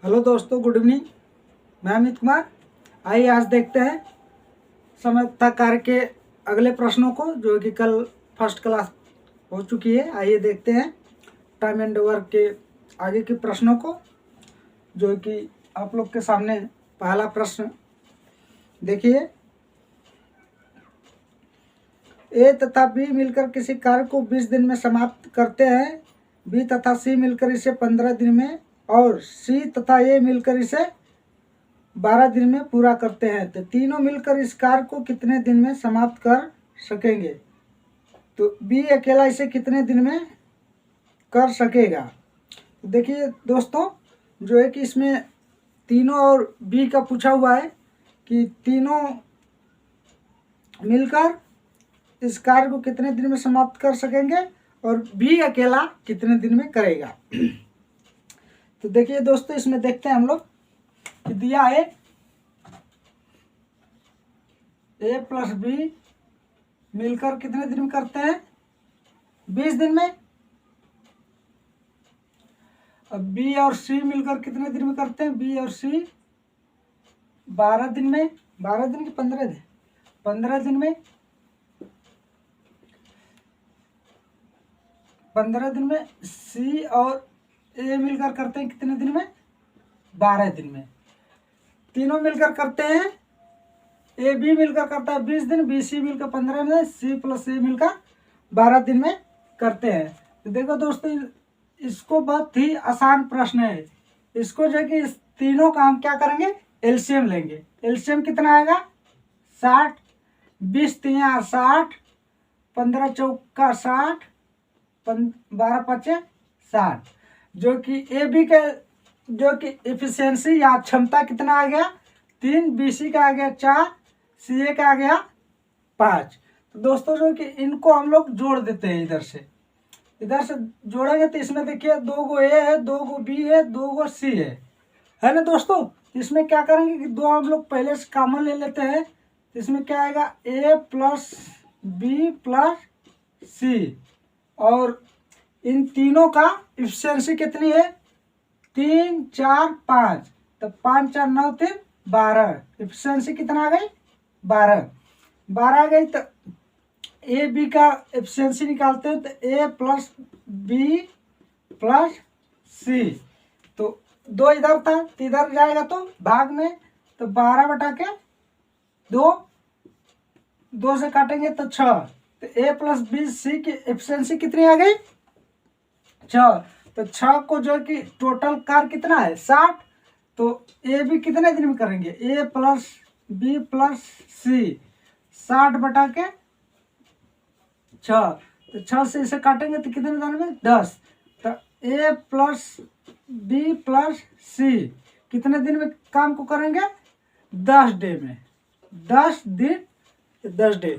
Hello दोस्तों, good evening. मैं अमित कुमार। आइए आज देखते हैं समता कार्य के अगले प्रश्नों को, जो कि कल फर्स्ट क्लास हो चुकी है। आइए देखते हैं टाइम एंड वर्क के आगे के प्रश्नों को, जो कि आप लोग के सामने पहला प्रश्न देखिए। ए तथा बी मिलकर किसी कार्य को 20 दिन में समाप्त करते हैं। बी तथा सी मिलकर इसे 15 दिन में और सी तथा ए मिलकर इसे 12 दिन में पूरा करते हैं। तो तीनों मिलकर इस कार्य को कितने दिन में समाप्त कर सकेंगे? तो बी अकेला इसे कितने दिन में कर सकेगा? तो देखिए दोस्तों, जो है कि इसमें तीनों और बी का पूछा हुआ है कि तीनों मिलकर इस कार्य को कितने दिन में समाप्त कर सकेंगे और बी अकेला कितने दिन में करेगा। तो देखिए दोस्तों, इसमें देखते हैं हम लोग कि दिया है ए प्लस बी मिलकर कितने दिन में करते हैं? 20 दिन में। अब बी और सी मिलकर कितने दिन में करते हैं? बी और सी 12 दिन में। 12 दिन की 15 दिन? 15 दिन में। 15 दिन में। सी और ए मिलकर करते हैं कितने दिन में? 12 दिन में। तीनों मिलकर करते हैं। ए बी मिलकर करता है 20 दिन, बी सी मिलकर 15 दिन, सी प्लस ए मिलकर 12 दिन में करते हैं। तो देखो दोस्तों, इसको बहुत ही आसान प्रश्न है। इसको जो है कि इस तीनों का हम क्या करेंगे? एलसीएम लेंगे। एलसीएम कितना आएगा? 60। 20 तिया 60, 15 चौका 60, 12 पचे 60। जो कि ए बी का जो कि एफिशिएंसी या क्षमता कितना आ गया? 3। बी सी का आ गया 4, सी ए का आ गया 5। तो दोस्तों जो कि इनको हम लोग जोड़ देते हैं। इधर से जोड़ेंगे तो इसमें देखिए 2 गो ए है, 2 गो बी है, 2 गो सी है ना दोस्तों। इसमें क्या करेंगे कि 2 हम लोग पहले से कॉमन ले लेते हैं। तो इसमें क्या आएगा? ए प्लस बी प्लस सी। और इन तीनों का एफिशिएंसी कितनी है? 3 4 5। तो 5 4 9 3 12। एफिशिएंसी कितना आ गई? 12 आ गई। तो ए बी का एफिशिएंसी निकालते हैं। तो ए प्लस बी प्लस सी। तो 2 इधर था तो इधर जाएगा तो भाग में। तो 12 बटा के 2 से काटेंगे तो 6। तो ए प्लस बी सी की एफिशिएंसी कितनी आ गई? 6। तो 6 को जो कि टोटल कार्य कितना है? 60। तो ए बी कितने दिन में करेंगे? ए प्लस बी प्लस सी 60 बटा के 6। तो 6 से इसे काटेंगे तो कितने दिन में? 10। तो ए प्लस बी प्लस सी कितने दिन में काम को करेंगे? 10 डे में। 10 दिन 10 डे।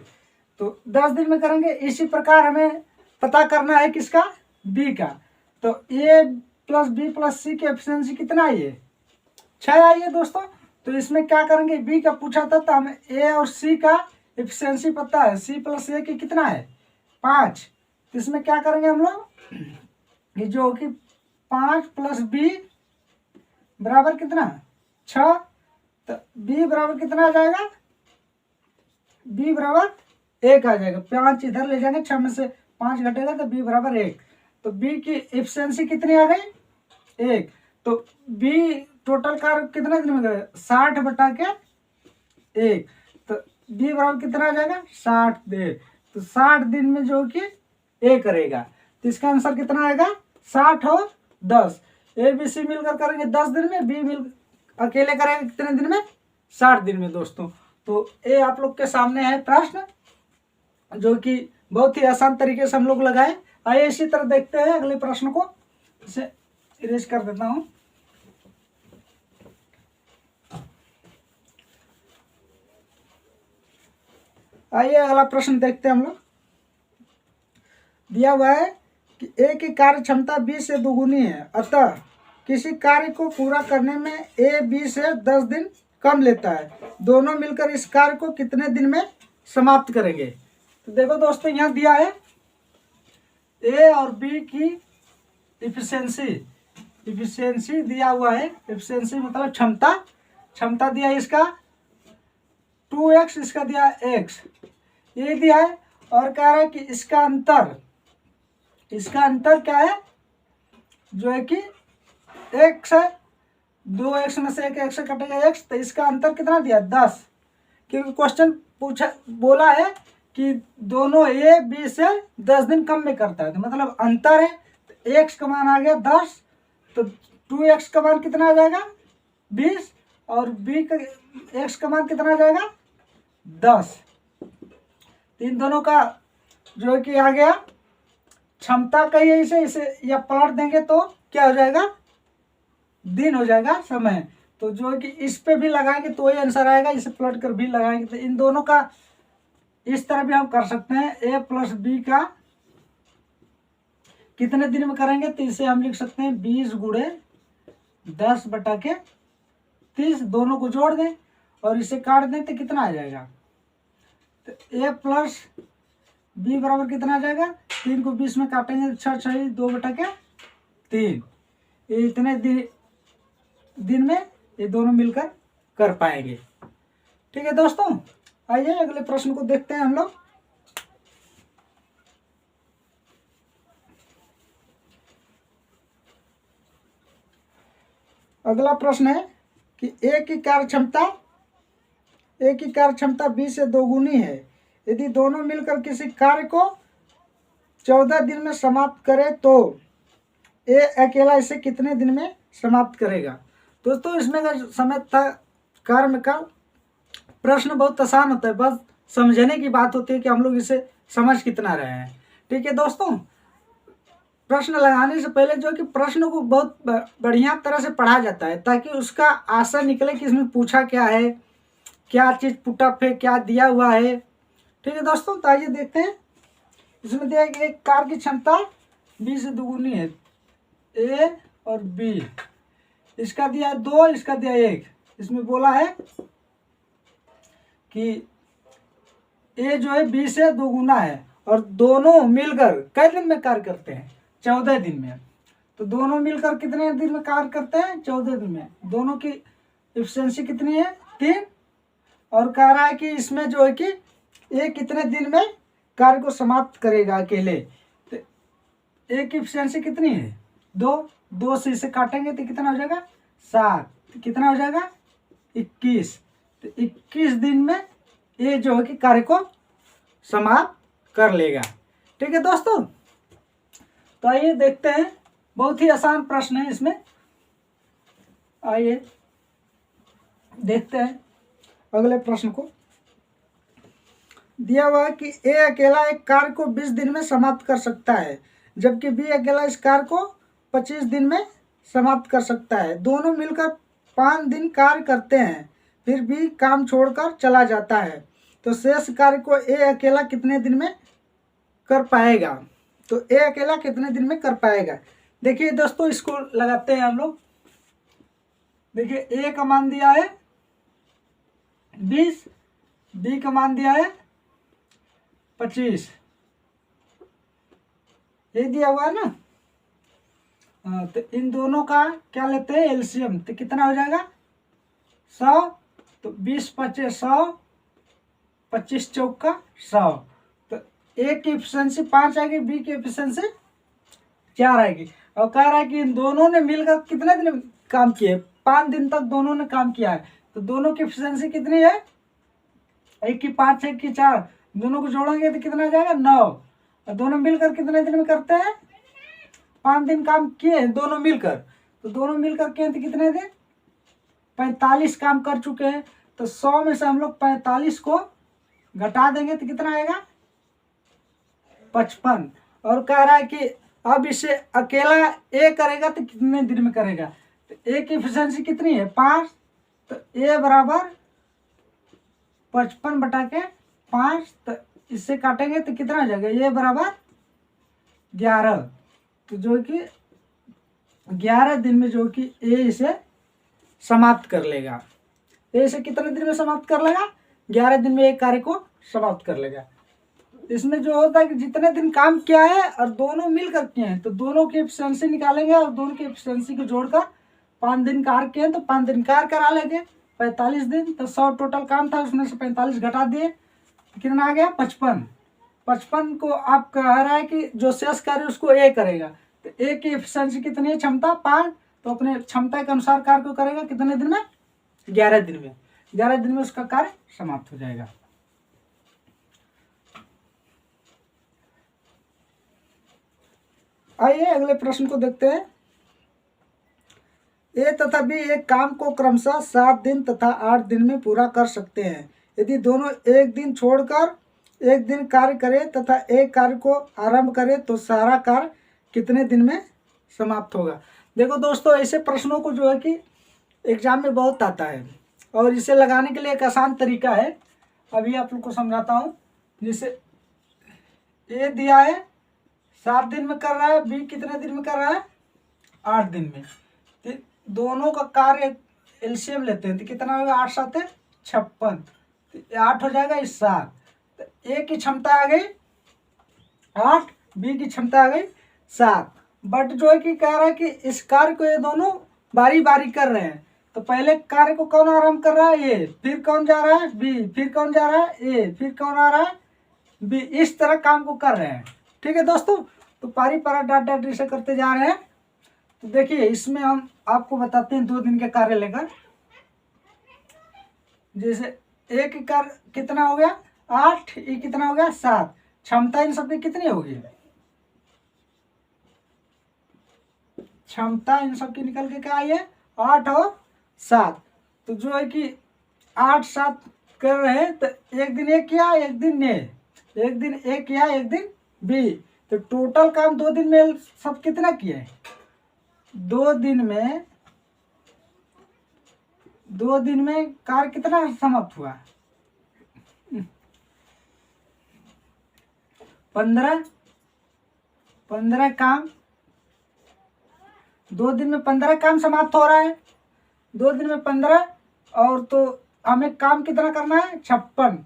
तो 10 दिन में करेंगे। इसी प्रकार हमें पता करना है किसका? बी का। तो ए प्लस बी प्लस सी की एफिशिएंसी कितना आई है? 6 आई है दोस्तों। तो इसमें क्या करेंगे? बी का पूछा था तो हमें ए और सी का एफिशिएंसी पता है। सी प्लस ए की कितना है? 5। तो इसमें क्या करेंगे हम लोग? ये जो कि 5 प्लस बी बराबर कितना? 6। तो बी बराबर कितना आ जाएगा? बी बराबर 1 आ जाएगा। 5 इधर ले जाएंगे, 6 में से 5 घटेगा तो बी बराबर 1। तो बी की एफिशिएंसी कितनी आ गई? 1। तो बी टोटल कार्य कितना दिन में करेगा? 60 बटा के 1। तो बी बराबर कितना आ जाएगा? 60 दिन। तो 60 दिन में जो कि ए करेगा। तो इसका आंसर कितना आएगा? 60 और 10। ए बी सी मिलकर करेंगे 10 दिन में, बी मिल अकेले करेंगे कितने दिन में? 60 दिन में दोस्तों। तो ये आप लोग के सामने है प्रश्न, जो कि बहुत ही आसान तरीके से हम लोग लगाए। आइए इसी तरह देखते हैं अगले प्रश्न को। इसे इरेज कर देता हूं। आइए अगला प्रश्न देखते हैं हम लोग। दिया हुआ है कि ए की कार्य क्षमता बी से दोगुनी है, अतः किसी कार्य को पूरा करने में ए बी से 10 दिन कम लेता है। दोनों मिलकर इस कार्य को कितने दिन में समाप्त करेंगे? तो देखो दोस्तों, यहाँ दिया है ए और बी की एफिशिएंसी इफिशियंसी दिया हुआ है, इफिशियंसी मतलब क्षमता, क्षमता दिया है इसका 2x, इसका दिया है x, ये दिया है। और कह रहा है कि इसका अंतर, इसका अंतर क्या है, जो है कि x है, 2x में से एक x कटेगा x, तो इसका अंतर कितना दिया 10, क्योंकि क्वेश्चन पूछा बोला है कि दोनों a b से 10 दिन कम में करता है, तो मतलब अंतर है, तो x का मान आ गया 10, तो 2x का मान कितना आ जाएगा 20, और b का x का मान कितना आ जाएगा 10। इन दोनों का जो है कि आ गया क्षमता का ही इसे या पलट देंगे तो क्या हो जाएगा, दिन हो जाएगा समय। तो जो है कि इस पे भी लगाएंगे तो वही आंसर आएगा, इसे पलट कर भी लगाएंगे, तो इन दोनों का इस तरह भी हम कर सकते हैं। a प्लस बी का कितने दिन में करेंगे, तो इसे हम लिख सकते हैं 20 गुणे 10/30, दोनों को जोड़ दें और इसे काट दें तो कितना आ जाएगा, तो a प्लस बी बराबर कितना आ जाएगा, 3 को 20 में काटेंगे तो 6 6 2/3, ये इतने दिन में ये दोनों मिलकर कर पाएंगे। ठीक है दोस्तों, आइए अगले प्रश्न को देखते हैं हम लोग। अगला प्रश्न है कि A की कार्यक्षमता 20 से दोगुनी है, यदि दोनों मिलकर किसी कार्य को 14 दिन में समाप्त करे तो A अकेला इसे कितने दिन में समाप्त करेगा। दोस्तों इसमें का समय था, कर्म का प्रश्न बहुत आसान होता है, बस समझने की बात होती है कि हम लोग इसे समझ कितना रहे हैं। ठीक है दोस्तों, प्रश्न लगाने से पहले जो है कि प्रश्न को बहुत बढ़िया तरह से पढ़ा जाता है ताकि उसका आशय निकले कि इसमें पूछा क्या है, क्या चीज़ पुटअप है, क्या दिया हुआ है। ठीक है दोस्तों, तो आइए देखते हैं। इसमें दिया है कि एक कार की क्षमता 20 से दोगुनी है, A और B, इसका दिया है 2, इसका दिया है 1। इसमें बोला है कि A जो है 20 से दोगुना है और दोनों मिलकर कितने दिन में कार्य करते हैं, 14 दिन में। तो दोनों मिलकर कितने दिन में कार्य करते हैं, 14 दिन में। दोनों की एफिशिएंसी कितनी है 3, और कह रहा है कि इसमें जो है कि A कितने दिन में कार्य को समाप्त करेगा अकेले। तो A की एफिशिएंसी कितनी है 2 से इसे काटेंगे तो कितना हो जाएगा 7, तो कितना हो जाएगा 21। तो 21 दिन में ये जो है कि कार्य को समाप्त कर लेगा। ठीक है दोस्तों, तो आइए देखते हैं, बहुत ही आसान प्रश्न है इसमें। आइए देखते हैं अगले प्रश्न को। दिया हुआ है कि A अकेला एक कार्य को 20 दिन में समाप्त कर सकता है, जबकि B अकेला इस कार्य को 25 दिन में समाप्त कर सकता है। दोनों मिलकर 5 दिन कार्य करते हैं, फिर B काम छोड़कर चला जाता है, तो शेष कार्य को A अकेला कितने दिन में कर पाएगा। तो A अकेला कितने दिन में कर पाएगा। देखिए दोस्तों, इसको लगाते हैं हम लोग। देखिए A का मान दिया है 20, B का मान दिया है 25, ये दिया हुआ है ना। तो इन दोनों का क्या लेते हैं एलसीएम, तो कितना हो जाएगा 100, तो 20 5 100, 25 चौका 100। तो A की एफिशिएंसी 5 आएगी, B की एफिशिएंसी 4 आएगी। और कह रहा है कि इन दोनों ने मिलकर कितने दिन काम किए, 5 दिन तक दोनों ने काम किया है। तो दोनों की एफिशिएंसी कितनी है, एक की 5 एक की 4, दोनों को जोड़ेंगे तो कितना आ जाएगा 9। और दोनों मिलकर कितने दिन में करते हैं, 5 दिन काम किए हैं दोनों मिलकर। तो दोनों मिलकर किए तो कितने दिन 45 काम कर चुके हैं। तो 100 में से हम लोग 45 को घटा देंगे तो कितना आएगा 55। और कह रहा है कि अब इसे अकेला A करेगा तो कितने दिन में करेगा। तो A की एफिशिएंसी कितनी है 5, तो A बराबर 55/5, तो इससे काटेंगे तो कितना हो जाएगा A बराबर 11। तो जो कि 11 दिन में जो कि A इसे समाप्त कर लेगा। A इसे कितने दिन में समाप्त कर लेगा, 11 दिन में एक कार्य को समाप्त कर लेगा। इसमें जो होता है कि जितने दिन काम किया है और दोनों मिल कर किए हैं तो दोनों की एफिशिएंसी निकालेंगे और दोनों की एफिशिएंसी को जोड़कर 5 दिन कार्य किए तो 5 दिन कार्य करा लेंगे। 45 दिन तो 100 टोटल काम था, उसमें से 45 घटा दिए तो कितना आ गया 55। 55 को आप कह रहा है कि जो शेष कार्य उसको ए करेगा, तो ए की एफिशिएंसी कितनी है, क्षमता 5, तो अपने क्षमता के अनुसार कार्य को करेगा कितने दिन में, 11 दिन में। 11 दिन में उसका कार्य समाप्त हो जाएगा। आइए अगले प्रश्न को देखते हैं। ए तथा बी एक काम को क्रमशः 7 दिन तथा 8 दिन में पूरा कर सकते हैं। यदि दोनों एक दिन छोड़कर एक दिन कार्य करें तथा एक कार्य को आरंभ करें तो सारा कार्य कितने दिन में समाप्त होगा। देखो दोस्तों, ऐसे प्रश्नों को जो है कि एग्जाम में बहुत आता है और इसे लगाने के लिए एक आसान तरीका है, अभी आप लोग को समझाता हूँ। जैसे ए दिया है 7 दिन में कर रहा है, बी कितने दिन में कर रहा है, 8 दिन में। तो दोनों का कार्य एलसीएम लेते हैं तो कितना होगा, 8 7 56, तो 8 हो जाएगा इस 7। तो ए की क्षमता आ गई 8, बी की क्षमता आ गई 7। बट जो है कि कह रहा है कि इस कार्य को ये दोनों बारी बारी कर रहे हैं, तो पहले कार्य को कौन आरंभ कर रहा है, ए, फिर कौन जा रहा है, बी, फिर कौन जा रहा है, ए, फिर कौन आ रहा है, बी। इस तरह काम को कर रहे हैं। ठीक है दोस्तों, तो पारी पारा डाट डाट इसे करते जा रहे हैं। तो देखिए इसमें हम आपको बताते हैं 2 दिन के कार्य लेकर। जैसे ए की कार्य कितना हो गया 8, ये कितना हो गया 7, क्षमता इन सबकी कितनी होगी, क्षमता इन सबकी निकल के क्या आई है 8 और 7। तो जो है कि 8 7 कर रहे हैं, तो एक दिन ए किया एक दिन ने, एक दिन ए किया एक दिन बी, तो टोटल काम 2 दिन में सब कितना किया है, 2 दिन में, 2 दिन में कार्य कितना समाप्त हुआ, 15 काम। 2 दिन में 15 काम समाप्त हो रहा है, 2 दिन में 15, और तो हमें काम कितना करना है 56।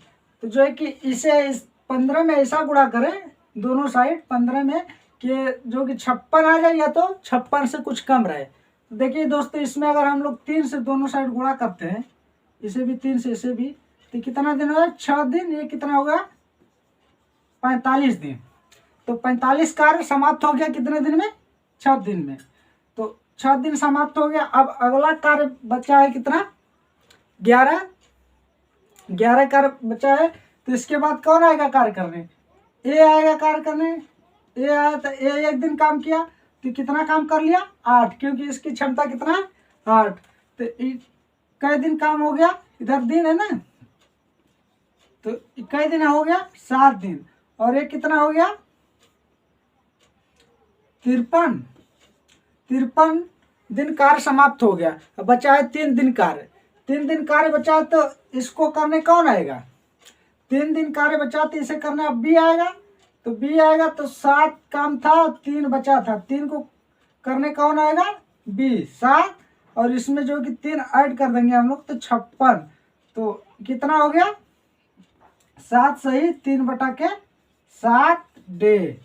तो जो है कि इसे इस 15 में ऐसा गुणा करें दोनों साइड 15 में कि जो कि 56 आ जाए या तो 56 से कुछ कम रहे। तो देखिए दोस्तों, इसमें अगर हम लोग 3 से दोनों साइड गुणा करते हैं, इसे भी 3 से इसे भी, तो कितना दिन होगा 6 दिन, ये कितना होगा 45 दिन। तो 45 कार्य समाप्त हो गया कितने दिन में, 6 दिन में। तो 6 दिन समाप्त हो गया। अब अगला कार्य बचा है कितना, 11 कार्य बचा है। तो इसके बाद कौन आएगा कार्य करने, ए आएगा कार्य करने। ए आया तो ए एक दिन काम किया, तो कितना काम कर लिया 8, क्योंकि इसकी क्षमता कितना है 8। तो कई दिन काम हो गया, इधर दिन है ना, तो कई दिन हो गया 7 दिन, और ये कितना हो गया 53 दिन कार्य समाप्त हो गया। अब बचा है 3 दिन कार्य, 3 दिन कार्य बचा है, तो इसको करने कौन आएगा, 3 दिन कार्य बचा तो इसे करने अब बी आएगा। तो बी आएगा तो 7 काम था, 3 बचा था, 3 को करने कौन आएगा बी 7, और इसमें जो कि 3 ऐड कर देंगे हम लोग तो 56। तो कितना हो गया 7 सही 3/7 डे,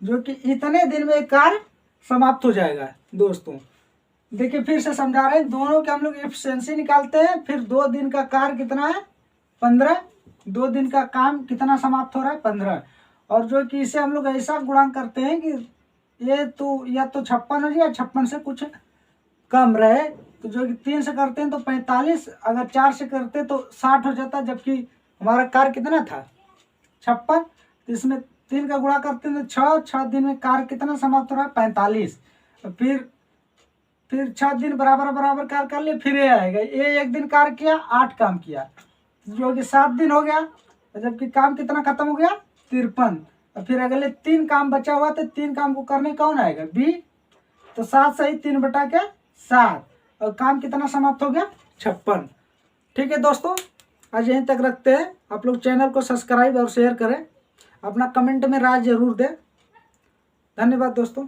जो कि इतने दिन में कार्य समाप्त हो जाएगा। दोस्तों देखिए फिर से समझा रहे हैं, दोनों के हम लोग एफिशिएंसी निकालते हैं, फिर 2 दिन का कार्य कितना है 15, 2 दिन का काम कितना समाप्त हो रहा है 15, और जो कि इसे हम लोग ऐसा गुणांक करते हैं कि ये तो या तो 56 हो जाए, 56 से कुछ कम रहे। तो जो कि 3 से करते हैं तो 45, अगर 4 से करते तो 60 हो जाता, जबकि हमारा कार्य कितना था 56। तो इसमें 3 का गुणा करते हैं तो 6 दिन में कार्य कितना समाप्त हो रहा है 45। फिर 6 दिन बराबर बराबर कार्य कर लिए, फिर ये आएगा, ये एक दिन कार्य किया 8 काम किया, जो कि 7 दिन हो गया, जबकि काम कितना खत्म हो गया 53। और फिर अगले 3 काम बचा हुआ, तो 3 काम को करने कौन आएगा बी। तो 7 सही 3/7, और काम कितना समाप्त हो गया 56। ठीक है दोस्तों, आज यहीं तक रखते हैं। आप लोग चैनल को सब्सक्राइब और शेयर करें, अपना कमेंट में राय जरूर दें। धन्यवाद दोस्तों।